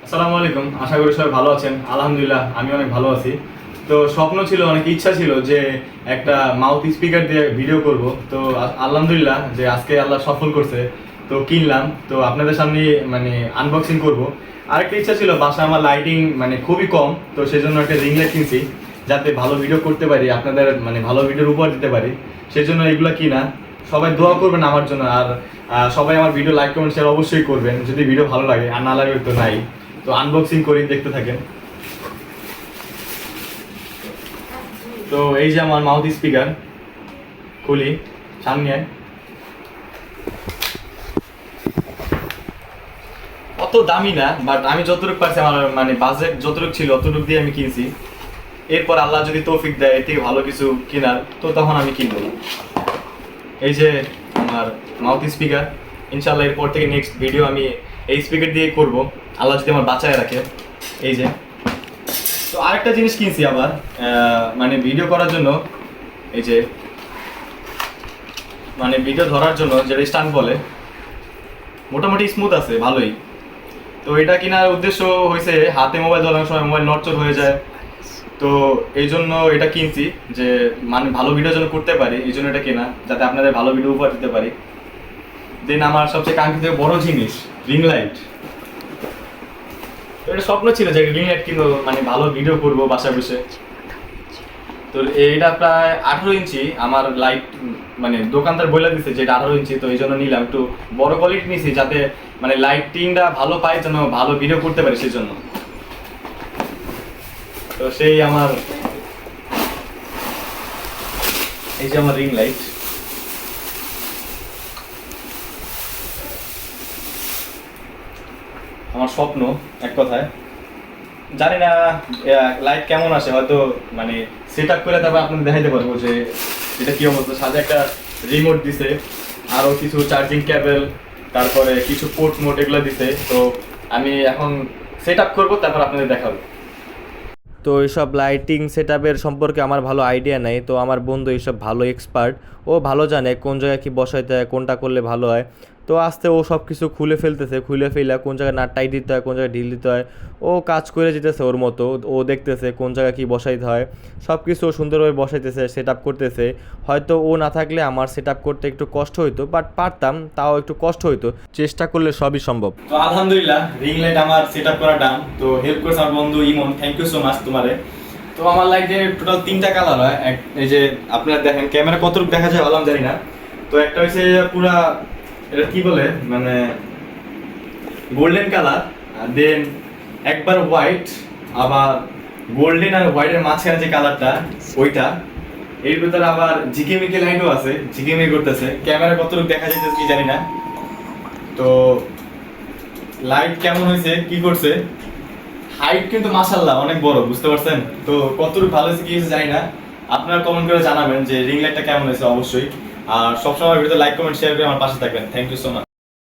আসসালামু আলাইকুম, আশা করি সবাই ভালো আছেন। আলহামদুলিল্লাহ আমি অনেক ভালো আছি। তো স্বপ্ন ছিল, অনেক ইচ্ছা ছিল যে একটা মাউথ স্পিকার দিয়ে ভিডিও করব। তো আলহামদুলিল্লাহ যে আজকে আল্লাহ সফল করছে, তো কিনলাম। তো আপনাদের সামনে মানে আনবক্সিং করব। আরেকটা ইচ্ছা ছিল, বাসা আমার লাইটিং মানে খুবই কম, তো সেই জন্য একটা রিং লাইট কিনছি যাতে ভালো ভিডিও করতে পারি, আপনাদের মানে ভালো ভিডিওর উপহার দিতে পারি। সেই জন্য এগুলো কিনা। সবাই দোয়া করবেন আমার জন্য। আর সবাই আমার ভিডিও লাইক কমেন্ট শেয়ার অবশ্যই করবেন যদি ভিডিও ভালো লাগে, আর না লাগে তো নাই। তো আনবক্সিং করি, দেখতে থাকেন। তো এই যে আমার মাউথ স্পিকার, খুলি, সামনে আয়। অত দামি না, বাট আমি যতটুকু পারছি, আমার মানে বাজেট যতটুকু ছিল অতটুকু দিয়ে আমি কিনছি। এরপর আল্লাহ যদি তৌফিক দেয় এর থেকে ভালো কিছু কেনার, তো তখন আমি কিনবো। এই যে আমার মাউথ স্পিকার, ইনশাল্লাহ এরপর থেকে নেক্সট ভিডিও আমি এই স্পিকার দিয়ে করব, আল্লাহ যদি আমার বাঁচায় রাখে। এই যে, তো আরেকটা জিনিস কিনছি আবার মানে ভিডিও করার জন্য। এই যে মানে ভিডিও ধরার জন্য যেটা স্ট্যান্ড বলে, মোটামুটি স্মুথ আছে ভালোই। তো এটা কেনার উদ্দেশ্য হয়েছে, হাতে মোবাইল ধরার সময় মোবাইল নড়চড় হয়ে যায়, তো এই জন্য এটা কিনছি যে মানে ভালো ভিডিও যেন করতে পারি, এই জন্য এটা কেনা, যাতে আপনাদের ভালো ভিডিও উপহার দিতে পারি। দেন আমার সবচেয়ে কাঙ্ক্ষিত বড় জিনিস, রিং লাইট। তো এটা স্বপ্ন ছিল যে রিং লাইট কিনবো, মানে ভালো ভিডিও করবো বাসায় বসে। তো এইটা প্রায় 18 ইঞ্চি আমার লাইট, মানে দোকানদার বলে দিচ্ছে যে এটা 18 ইঞ্চি, তো এই জন্য নিলাম। একটু বড় কোয়ালিটি নিয়েছি যাতে মানে লাইটিংটা ভালো পাই, যেন ভালো ভিডিও করতে পারি সেই জন্য। তো সেই আমার এই যে আমার রিং লাইট, আমার স্বপ্ন এক কথায়। জানি না লাইট কেমন আসে, হয়তো মানে সেট আপ করে তারপর আপনাকে দেখাইতে পারবো যে এটা কি অবস্থা। সাথে একটা রিমোট দিছে, আরও কিছু চার্জিং কেবল, তারপরে কিছু পোর্ট মোট এগুলো দিছে। তো আমি এখন সেট আপ করবো, তারপর আপনাদের দেখাবো। তো এইসব লাইটিং সেটআপের সম্পর্কে আমার ভালো আইডিয়া নাই। তো আমার বন্ধু এইসব ভালো এক্সপার্ট, ও ভালো জানে কোন জায়গায় কী বসাইতে হয়, কোনটা করলে ভালো হয়। তো আস্তে ও সব কিছু খুলে ফেলতেছে, খুলে ফেলা কোন জায়গায় নাট টাইট দিতে হয়, কোন জায়গায় ঢিল দিতে হয়, ও কাজ করে যেতেছে ওর মতো। ও দেখতেছে কোন জায়গায় কী বসাইতে হয়, সব কিছু ও সুন্দরভাবে বসাইতেছে, সেট আপ করতেছে। হয়তো ও না থাকলে আমার সেট আপ করতে একটু কষ্ট হইতো, বাট পারতাম, তাও একটু কষ্ট হইতো, চেষ্টা করলে সবই সম্ভব। তো আলহামদুলিল্লাহ রিং লাইট আমার সেট আপ করা ডান। তো হেল্প করেছে আমার বন্ধু ইমন, থ্যাংক ইউ সো মাচ তোমারে। তো আমার লাইটে টোটাল 3টা কালার হয়। এই যে আপনারা দেখেন, ক্যামেরা কতটুকু দেখা যায় ভালো আমি জানি না। তো একটা হচ্ছে পুরা, এটা কি বলে মানে গোল্ডেন কালার, দেন একবার হোয়াইট, আবার গোল্ডেন আর হোয়াইটের মাঝখানে যে কালারটা ওইটা। এর ভিতরে আবার ঝিকিমিকি লাইটও আছে, ঝিকিমিকি করতেছে। ক্যামেরা কতটুকু দেখা যাইতেছে কি জানি না। তো লাইট কেমন হয়েছে, কি করছে, হাইট কিন্তু মাশাআল্লাহ অনেক বড়, বুঝতে পারছেন? তো কতটুকু ভালো হয়েছে কি হয়েছে জানি না। আপনারা কমেন্ট করে জানাবেন যে রিং লাইটটা কেমন হয়েছে অবশ্যই। আর সবসময় ভিডিওতে লাইক কমেন্ট শেয়ার করে আমার পাশে থাকবেন। Thank you so much.